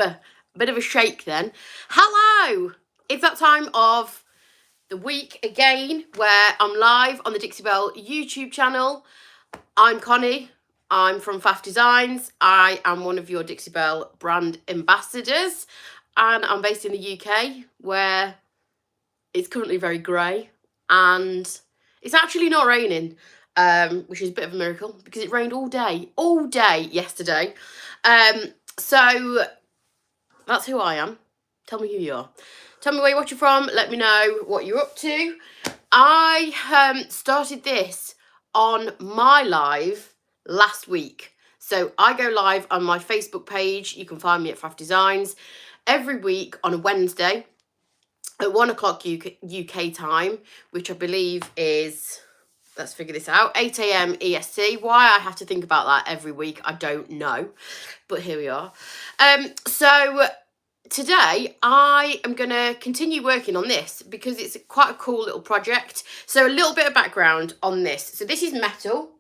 a bit of a shake then. Hello! It's that time of the week again where I'm live on the Dixie Belle YouTube channel. I'm Connie. I'm from Faff Designs. I am one of your Dixie Belle brand ambassadors, and I'm based in the UK where it's currently very grey and it's actually not raining, which is a bit of a miracle because it rained all day yesterday. So that's who I am. Tell me who you are. Tell me where you're watching from. Let me know what you're up to. I started this on my live last week. So I go live on my Facebook page. You can find me at Faff Designs every week on a Wednesday at 1 o'clock UK time, which I believe is, let's figure this out, 8 AM EST. Why I have to think about that every week, I don't know. But here we are. So today I am going to continue working on this because it's quite a cool little project. So a little bit of background on this. So this is metal.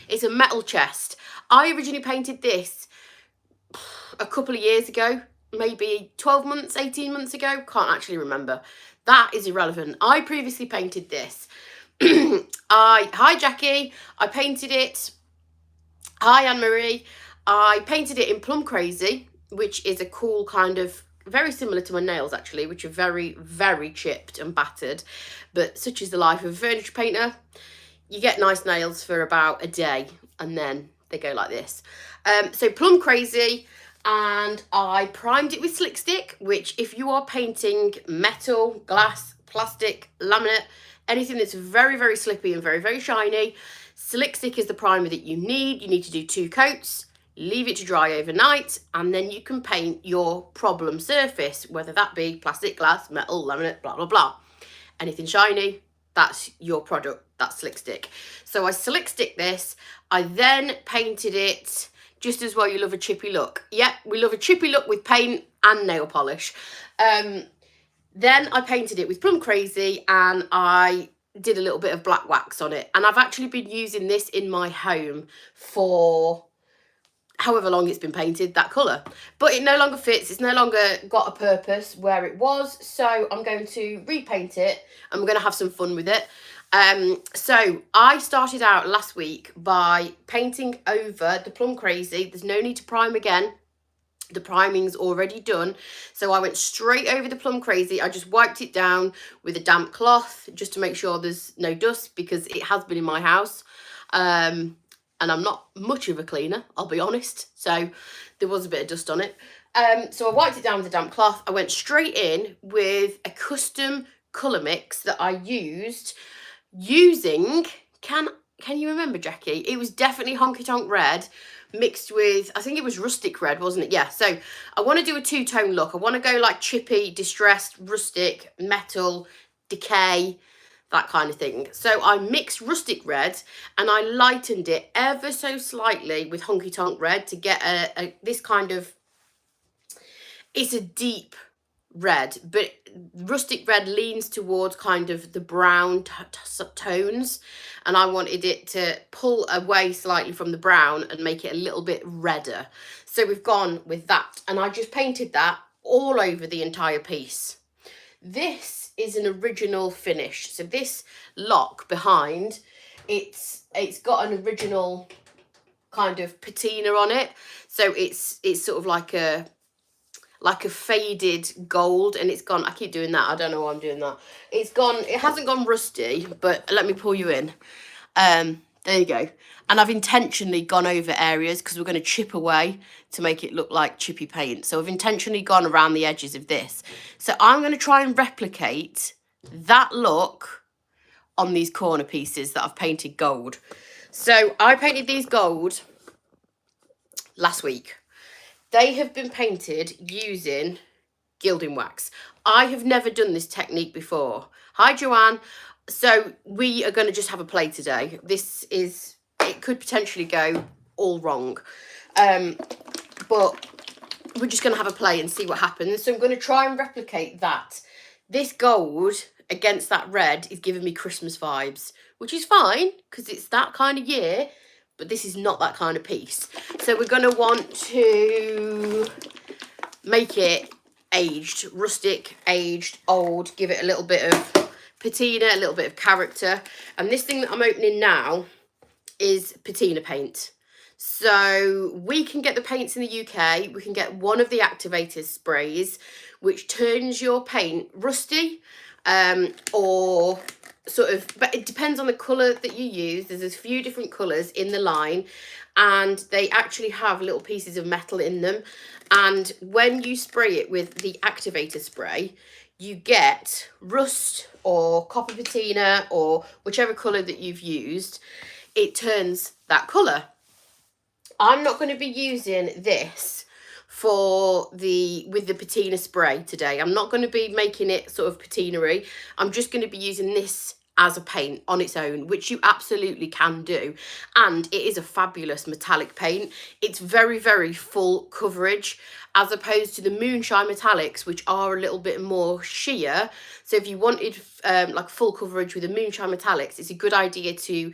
It's a metal chest. I originally painted this a couple of years ago, maybe 12 months, 18 months ago. Can't actually remember. That is irrelevant. I previously painted this. Hi Jackie. I painted it. Hi Anne-Marie. I painted it in Plum Crazy, which is a cool kind of, very similar to my nails actually, which are very, very chipped and battered. But such is the life of a furniture painter. You get nice nails for about a day and then they go like this. So Plum Crazy, and I primed it with Slick Stick, which if you are painting metal, glass, plastic, laminate, anything that's very, very slippy and very, very shiny, Slick Stick is the primer that you need. You need to do 2 coats. Leave it to dry overnight, and then you can paint your problem surface, whether that be plastic, glass, metal, laminate, blah, blah, blah. Anything shiny, that's your product, that's Slick Stick. So I Slick Stick this. I then painted it just as well. You love a chippy look. Yep, we love a chippy look with paint and nail polish. Then I painted it with Plum Crazy, and I did a little bit of black wax on it. And I've actually been using this in my home for however long it's been painted, that colour. But it no longer fits. It's no longer got a purpose where it was. So I'm going to repaint it and we're going to have some fun with it. So I started out last week by painting over the Plum Crazy. There's no need to prime again. The priming's already done. So I went straight over the Plum Crazy. I just wiped it down with a damp cloth just to make sure there's no dust, because it has been in my house. And I'm not much of a cleaner, I'll be honest. So there was a bit of dust on it. So I wiped it down with a damp cloth. I went straight in with a custom colour mix that I used using, can you remember, Jackie? It was definitely Honky Tonk Red mixed with, I think it was Rustic Red, wasn't it? Yeah, so I want to do a 2-tone look. I want to go like chippy, distressed, rustic, metal, decay, that kind of thing. So I mixed Rustic Red and I lightened it ever so slightly with Honky Tonk Red to get this kind of, it's a deep red, but Rustic Red leans towards kind of the brown tones, and I wanted it to pull away slightly from the brown and make it a little bit redder. So we've gone with that, and I just painted that all over the entire piece. This is an original finish. So this lock behind, it's got an original kind of patina on it. So it's sort of like a faded gold, and it's gone, I keep doing that, I don't know why I'm doing that. It's gone, it hasn't gone rusty, but let me pull you in. There you go. And I've intentionally gone over areas because we're going to chip away to make it look like chippy paint. So I've intentionally gone around the edges of this. So I'm going to try and replicate that look on these corner pieces that I've painted gold. So I painted these gold last week. They have been painted using gilding wax. I have never done this technique before. Hi, Joanne. So we are going to just have a play today. This is, it could potentially go all wrong. But we're just going to have a play and see what happens. So I'm going to try and replicate that. This gold against that red is giving me Christmas vibes, which is fine because it's that kind of year. But this is not that kind of piece. So we're going to want to make it aged, rustic, aged, old, give it a little bit of patina, a little bit of character. And this thing that I'm opening now is patina paint. So we can get the paints in the UK. We can get one of the activator sprays, which turns your paint rusty, or sort of, but it depends on the colour that you use. There's a few different colours in the line, and they actually have little pieces of metal in them. And when you spray it with the activator spray, you get rust or copper patina or whichever colour that you've used, it turns that colour. I'm not going to be using this with the patina spray today. I'm not going to be making it sort of patina-y. I'm just going to be using this as a paint on its own, which you absolutely can do. And it is a fabulous metallic paint. It's very, very full coverage, as opposed to the Moonshine Metallics, which are a little bit more sheer. So if you wanted like full coverage with the Moonshine Metallics, it's a good idea to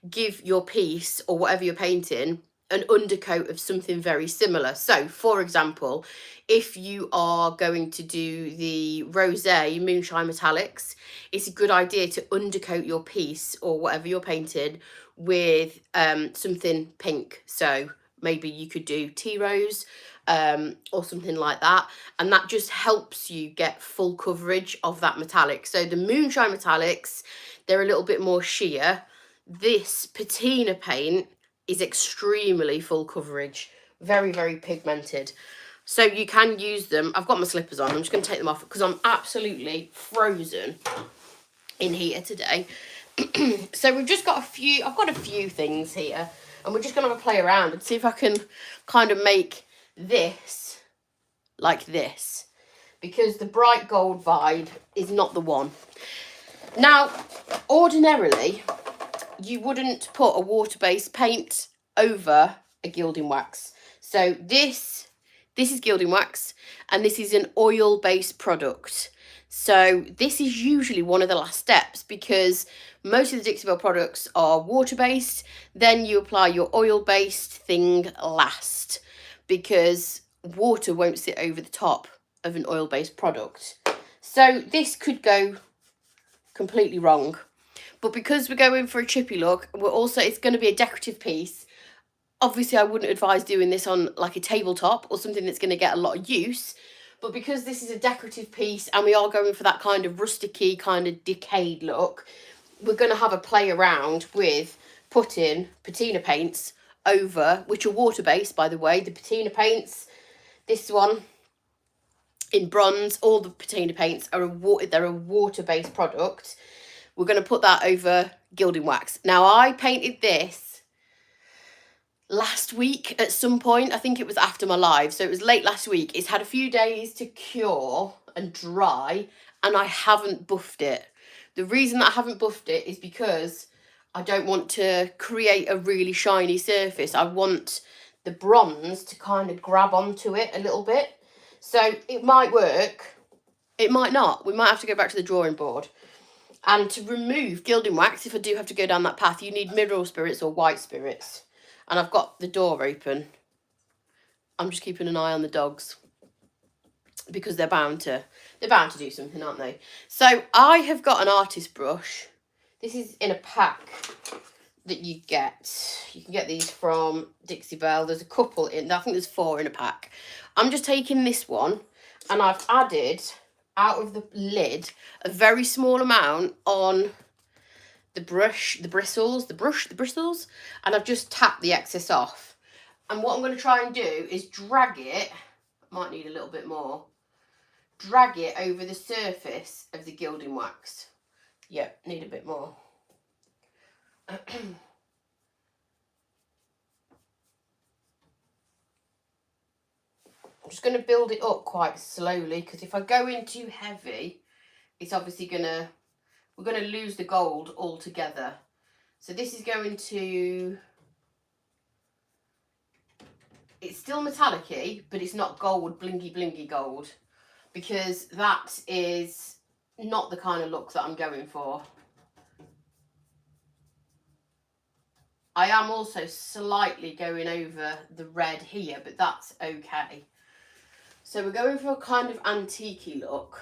give your piece or whatever you're painting an undercoat of something very similar. So for example, if you are going to do the rosé Moonshine Metallics, it's a good idea to undercoat your piece or whatever you're painting with something pink. So maybe you could do tea rose or something like that, and that just helps you get full coverage of that metallic. So the Moonshine Metallics, they're a little bit more sheer. This patina paint is extremely full coverage, very, very pigmented. So you can use them. I've got my slippers on. I'm just going to take them off because I'm absolutely frozen in here today. So we've just got I've got a few things here, and we're just going to have a play around and see if I can kind of make this like this, because the bright gold vibe is not the one. Now, ordinarily, you wouldn't put a water-based paint over a gilding wax. So this is gilding wax, and this is an oil-based product. So this is usually one of the last steps, because most of the Dixie Belle products are water-based. Then you apply your oil-based thing last, because water won't sit over the top of an oil-based product. So this could go completely wrong. But because we're going for a chippy look, it's going to be a decorative piece. Obviously, I wouldn't advise doing this on like a tabletop or something that's going to get a lot of use. But because this is a decorative piece and we are going for that kind of rusticy, kind of decayed look, we're going to have a play around with putting patina paints over, which are water-based, by the way. The patina paints, this one in bronze, all the patina paints are they're a water-based product. We're going to put that over gilding wax. Now, I painted this last week at some point. I think it was after my live, so it was late last week. It's had a few days to cure and dry, and I haven't buffed it. The reason that I haven't buffed it is because I don't want to create a really shiny surface. I want the bronze to kind of grab onto it a little bit. So it might work, it might not. We might have to go back to the drawing board. And to remove gilding wax, if I do have to go down that path, you need mineral spirits or white spirits. And I've got the door open. I'm just keeping an eye on the dogs, because they're bound to do something, aren't they? So I have got an artist brush. This is in a pack that you get. You can get these from Dixie Belle. There's a couple in, I think there's 4 in a pack. I'm just taking this one, and I've added out of the lid a very small amount on the brush, the bristles, and I've just tapped the excess off. And what I'm going to try and do is drag it, might need a little bit more, drag it over the surface of the gilding wax. Yeah, need a bit more. I'm just going to build it up quite slowly, because if I go in too heavy, it's obviously we're going to lose the gold altogether. So this is going to, it's still metallic-y, but it's not gold, blingy gold, because that is not the kind of look that I'm going for. I am also slightly going over the red here, but that's okay. So we're going for a kind of antique-y look.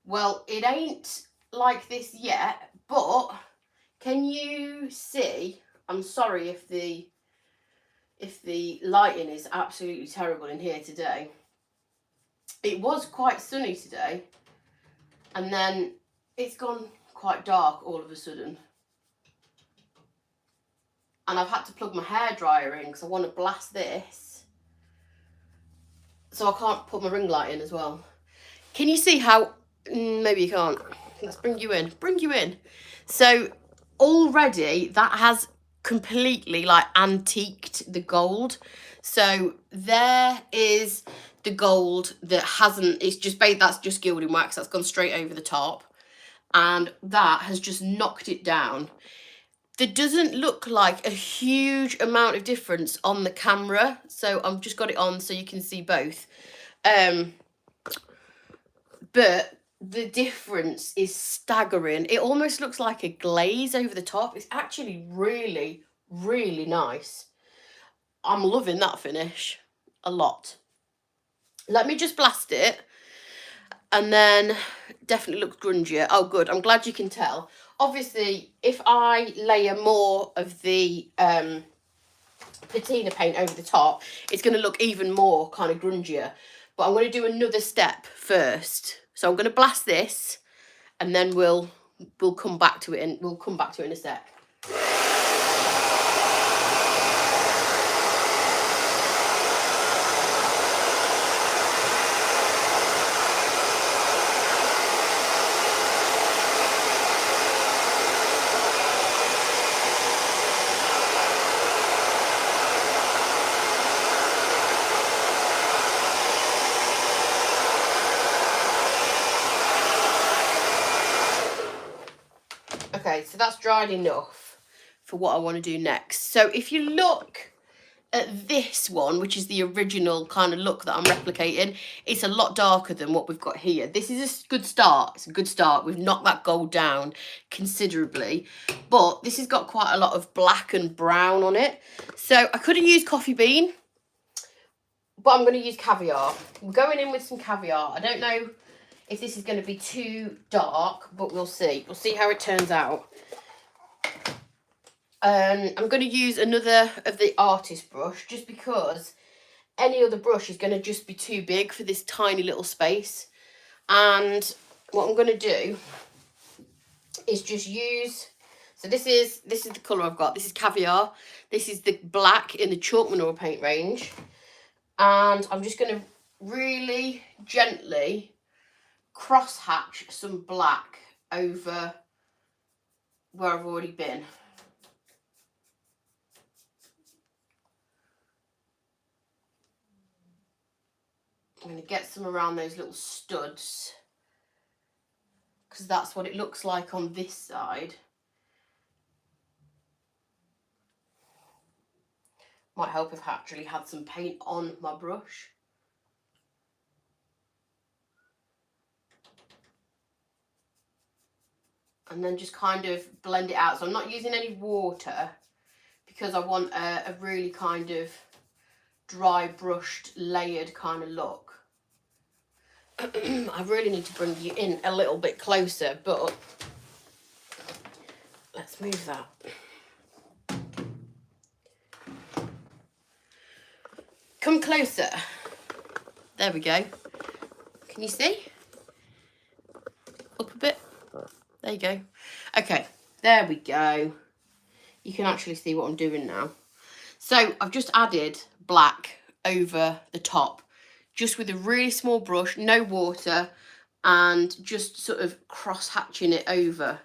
Well, it ain't like this yet, but can you see? I'm sorry if the lighting is absolutely terrible in here today. It was quite sunny today, and then it's gone quite dark all of a sudden. And I've had to plug my hairdryer in because I want to blast this. So I can't put my ring light in as well. Can you see how... maybe you can't. Let's bring you in. Bring you in. So already that has completely like antiqued the gold. So there is the gold that hasn't... it's just that's just gilding wax. That's gone straight over the top. And that has just knocked it down. There doesn't look like a huge amount of difference on the camera. So I've just got it on so you can see both. But the difference is staggering. It almost looks like a glaze over the top. It's actually really, really nice. I'm loving that finish a lot. Let me just blast it. And then definitely looks grungier. Oh, good. I'm glad you can tell. Obviously, if I layer more of the patina paint over the top, it's going to look even more kind of grungier. But I'm going to do another step first. So I'm going to blast this, and then we'll come back to it, and we'll come back to it in a sec. Okay, so that's dried enough for what I want to do next. So if you look at this one, which is the original kind of look that I'm replicating, it's a lot darker than what we've got here. This is a good start. It's a good start. We've knocked that gold down considerably, but this has got quite a lot of black and brown on it. So I could have used coffee bean, but I'm going to use caviar. I'm going in with some caviar. I don't know if this is going to be too dark, but we'll see. We'll see how it turns out. I'm going to use another of the artist brush, just because any other brush is going to just be too big for this tiny little space. And what I'm going to do is just use... so this is the colour I've got. This is caviar. This is the black in the chalk mineral paint range. And I'm just going to really gently cross hatch some black over where I've already been. I'm going to get some around those little studs, because that's what it looks like on this side. Might help if I actually had some paint on my brush. And then just kind of blend it out. So I'm not using any water, because I want a really kind of dry brushed layered kind of look. I really need to bring you in a little bit closer, but let's move that. Come closer. There we go. Can you see? Up a bit. There you go. Okay, there we go. You can actually see what I'm doing now. So I've just added black over the top, just with a really small brush, no water, and just sort of cross hatching it over.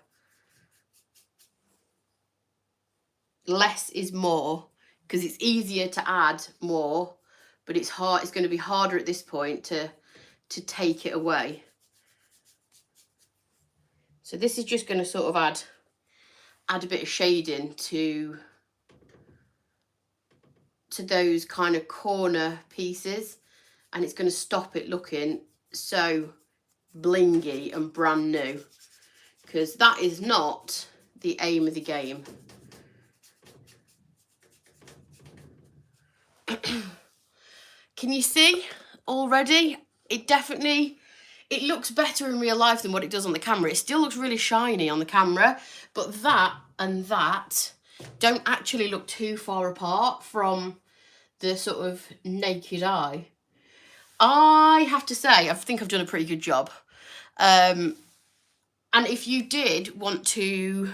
Less is more, because it's easier to add more, but it's hard. It's going to be harder at this point to take it away. So this is just going to sort of add a bit of shading to those kind of corner pieces. and it's going to stop it looking so blingy and brand new, because that is not the aim of the game. Can you see already? It looks better in real life than what it does on the camera. It still looks really shiny on the camera, but that and that don't actually look too far apart from the sort of naked eye. I have to say, I think I've done a pretty good job. And if you did want to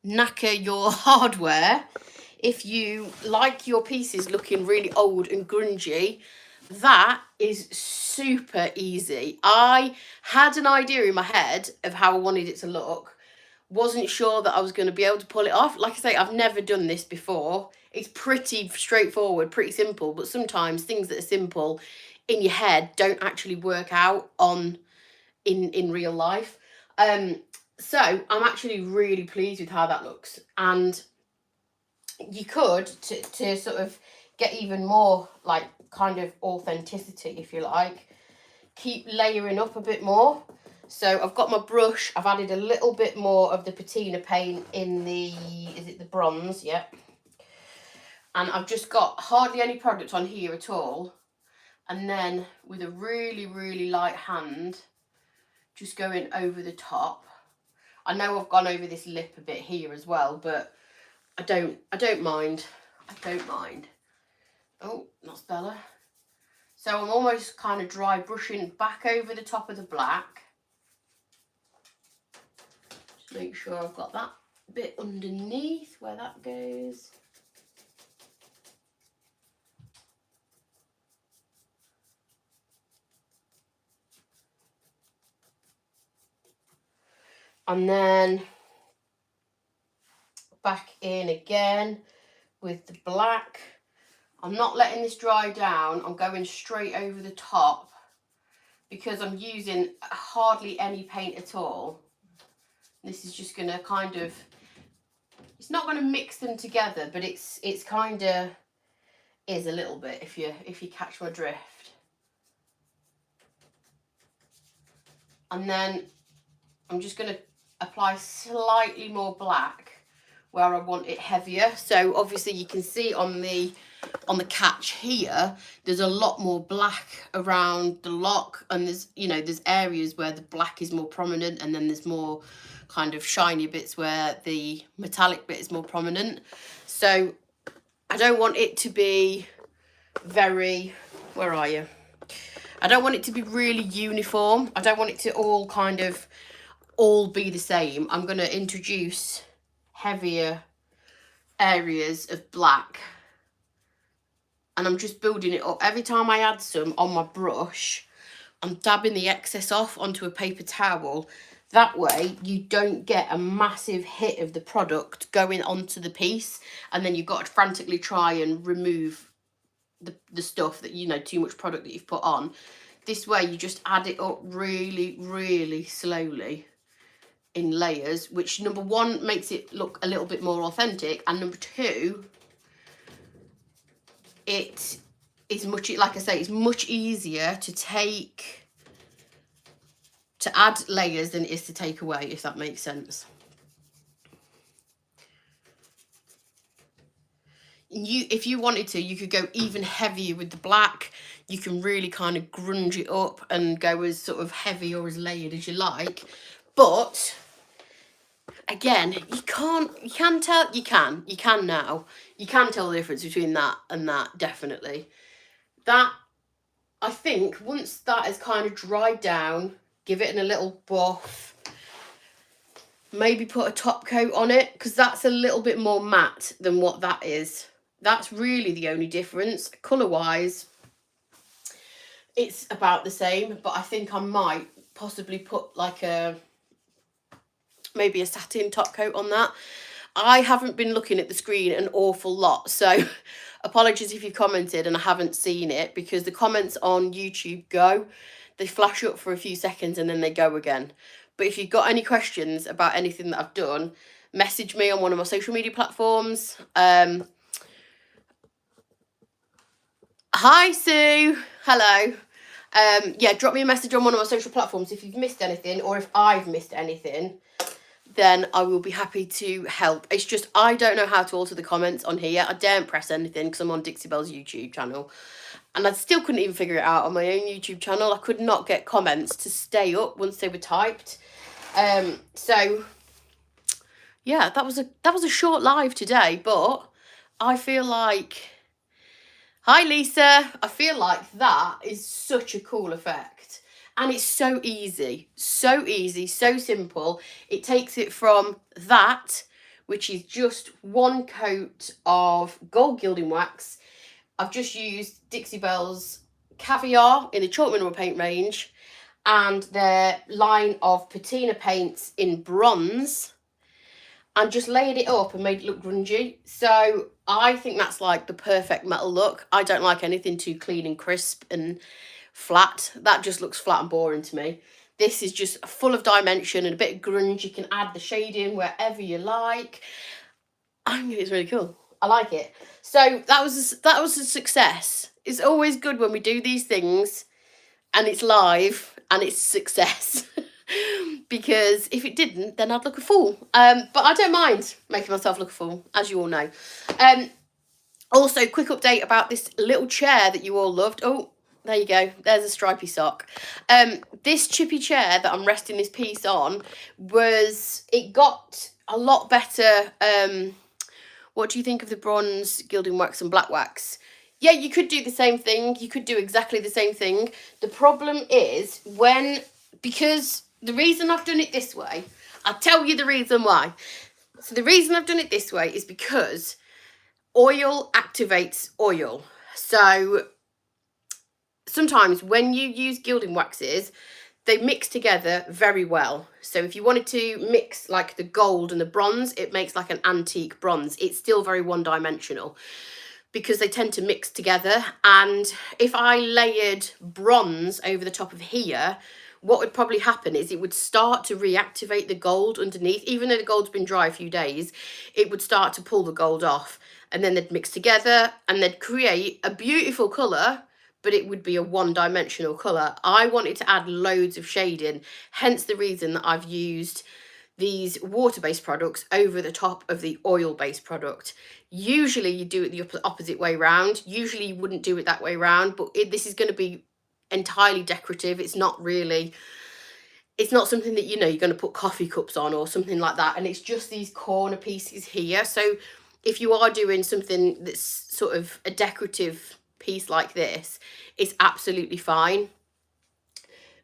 knacker your hardware, if you like your pieces looking really old and grungy, that is super easy. I had an idea in my head of how I wanted it to look. Wasn't sure that I was going to be able to pull it off. Like I say, I've never done this before. It's pretty straightforward, pretty simple, but sometimes things that are simple in your head don't actually work out in real life. So I'm actually really pleased with how that looks. And you could, to sort of get even more like kind of authenticity, if you like, keep layering up a bit more. So I've got my brush, I've added a little bit more of the patina paint in the, is it the bronze? Yeah. And I've just got hardly any product on here at all. And then with a really, really light hand, just going over the top. I know I've gone over this lip a bit here as well, but I don't mind. I don't mind. Oh, that's Bella. So I'm almost kind of dry brushing back over the top of the black. Just make sure I've got that bit underneath where that goes. And then back in again with the black. I'm not letting this dry down. I'm going straight over the top because I'm using hardly any paint at all. This is just going to kind of, it's not going to mix them together, but it's kind of is a little bit, if you catch my drift. And then I'm just going to apply slightly more black where I want it heavier. So obviously you can see on the catch here, there's a lot more black around the lock, and there's areas where the black is more prominent, and then there's more kind of shiny bits where the metallic bit is more prominent. So I don't want it to be very, where are you? I don't want it to be really uniform. I don't want it to all be the same. I'm going to introduce heavier areas of black, and I'm just building it up. Every time I add some on my brush, I'm dabbing the excess off onto a paper towel. That way you don't get a massive hit of the product going onto the piece, and then you've got to frantically try and remove the stuff that, too much product that you've put on. This way you just add it up really, really slowly in layers, which number one makes it look a little bit more authentic, and number two, it is much, like I say, it's much easier to add layers than it is to take away, if that makes sense. If you wanted to, you could go even heavier with the black. You can really kind of grunge it up and go as sort of heavy or as layered as you like. But again, you can now. You can tell the difference between that and that, definitely. That, I think, once that has kind of dried down, give it a little buff. Maybe put a top coat on it, because that's a little bit more matte than what that is. That's really the only difference. Colour-wise, it's about the same, but I think I might possibly put like maybe a satin top coat on that. I haven't been looking at the screen an awful lot, so apologies if you've commented and I haven't seen it, because the comments on YouTube they flash up for a few seconds and then they go again. But if you've got any questions about anything that I've done, message me on one of my social media platforms. Hi Sue, hello. Yeah, drop me a message on one of my social platforms if you've missed anything, or if I've missed anything, then I will be happy to help. It's just I don't know how to alter the comments on here. I daren't press anything because I'm on Dixie Belle's YouTube channel, and I still couldn't even figure it out on my own YouTube channel. I could not get comments to stay up once they were typed. So yeah, that was a short live today, but I feel like, hi Lisa, I feel like that is such a cool effect. And it's so easy, so simple. It takes it from that, which is just one coat of gold gilding wax. I've just used Dixie Belle's Caviar in the chalk mineral paint range and their line of patina paints in bronze, and just layered it up and made it look grungy. So I think that's like the perfect metal look. I don't like anything too clean and crisp and flat. That just looks flat and boring to me. This is just full of dimension and a bit of grunge. You can add the shading wherever you like. I think it's really cool. I like it. So that was a success. It's always good when we do these things and it's live and it's a success. Because if it didn't, then I'd look a fool. But I don't mind making myself look a fool, as you all know. Also, quick update about this little chair that you all loved. Oh, there you go. There's a stripy sock. This chippy chair that I'm resting this piece on it got a lot better. What do you think of the bronze gilding wax and black wax? Yeah, you could do the same thing. You could do exactly the same thing. The problem is because the reason I've done it this way, I'll tell you the reason why. So the reason I've done it this way is because oil activates oil. So sometimes when you use gilding waxes, they mix together very well. So if you wanted to mix like the gold and the bronze, it makes like an antique bronze. It's still very one-dimensional because they tend to mix together. And if I layered bronze over the top of here, what would probably happen is it would start to reactivate the gold underneath. Even though the gold's been dry a few days, it would start to pull the gold off, and then they'd mix together and they'd create a beautiful colour, but it would be a one-dimensional colour. I wanted to add loads of shading, hence the reason that I've used these water-based products over the top of the oil-based product. Usually you do it the opposite way round. Usually you wouldn't do it that way round, but this is going to be entirely decorative. It's not something that, you know, you're going to put coffee cups on or something like that. And it's just these corner pieces here. So if you are doing something that's sort of a decorative piece like this, it's absolutely fine.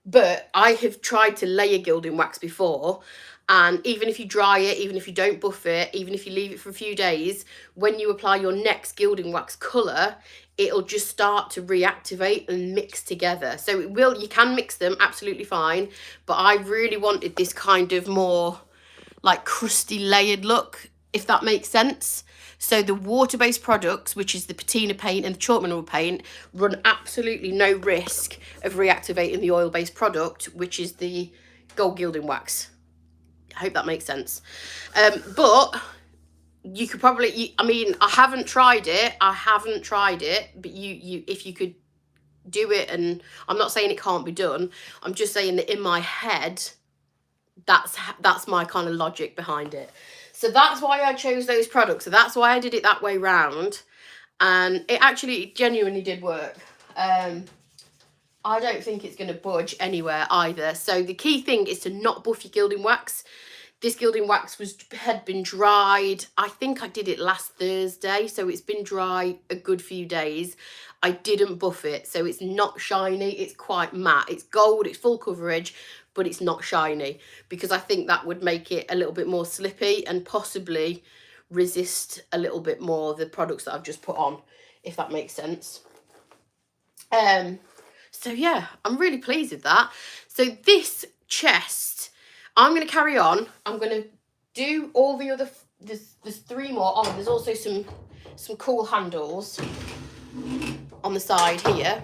But I have tried to layer gilding wax before, and even if you dry it, even if you don't buff it, even if you leave it for a few days, when you apply your next gilding wax colour, it'll just start to reactivate and mix together. So you can mix them absolutely fine, but I really wanted this kind of more like crusty layered look, if that makes sense. So the water-based products, which is the patina paint and the chalk mineral paint, run absolutely no risk of reactivating the oil-based product, which is the gold gilding wax. I hope that makes sense. But you could probably, I mean, I haven't tried it, but if you could do it, and I'm not saying it can't be done, I'm just saying that in my head, that's my kind of logic behind it. So that's why I chose those products. So that's why I did it that way round. And it actually genuinely did work. I don't think it's going to budge anywhere either. So the key thing is to not buff your gilding wax. This gilding wax had been dried. I think I did it last Thursday. So it's been dry a good few days. I didn't buff it. So it's not shiny. It's quite matte. It's gold. It's full coverage, but it's not shiny, because I think that would make it a little bit more slippy and possibly resist a little bit more the products that I've just put on, if that makes sense. So yeah, I'm really pleased with that. So this chest, I'm going to carry on. I'm going to do all the other, there's 3 more. Oh, there's also some cool handles on the side here.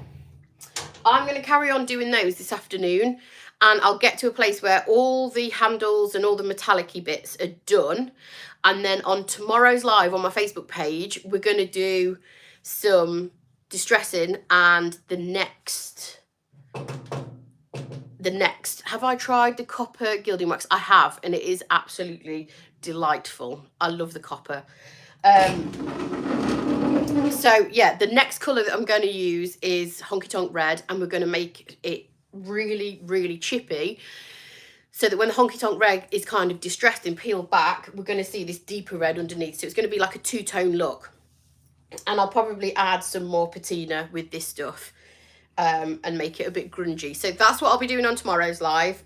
I'm going to carry on doing those this afternoon, and I'll get to a place where all the handles and all the metallic-y bits are done. And then on tomorrow's live on my Facebook page, we're going to do some distressing, and the next, have I tried the copper gilding wax? I have, and it is absolutely delightful. I love the copper. So yeah, the next colour that I'm going to use is Honky Tonk Red, and we're going to make it really, really chippy, so that when the Honky Tonk Red is kind of distressed and peeled back, we're going to see this deeper red underneath. So it's going to be like a two-tone look. And I'll probably add some more patina with this stuff, and make it a bit grungy. So that's what I'll be doing on tomorrow's live.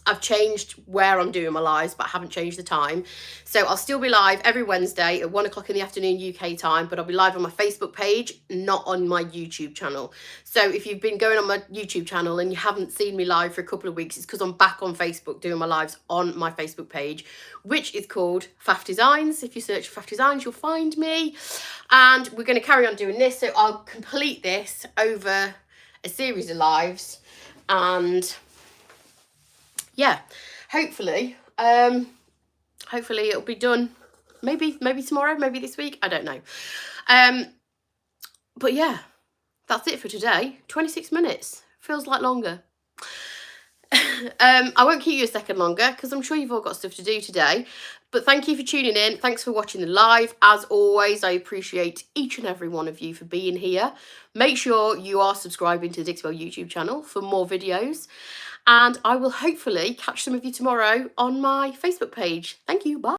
I've changed where I'm doing my lives, but I haven't changed the time. So I'll still be live every Wednesday at 1 o'clock in the afternoon UK time, but I'll be live on my Facebook page, not on my YouTube channel. So if you've been going on my YouTube channel and you haven't seen me live for a couple of weeks, it's because I'm back on Facebook doing my lives on my Facebook page, which is called Faff Designs. If you search for Faff Designs, you'll find me. And we're going to carry on doing this. So I'll complete this over a series of lives, and yeah, hopefully it'll be done maybe tomorrow, maybe this week, I don't know. But yeah, that's it for today. 26 minutes feels like longer. I won't keep you a second longer because I'm sure you've all got stuff to do today. But thank you for tuning in. Thanks for watching the live. As always, I appreciate each and every one of you for being here. Make sure you are subscribing to the Dixie Belle YouTube channel for more videos. And I will hopefully catch some of you tomorrow on my Facebook page. Thank you. Bye.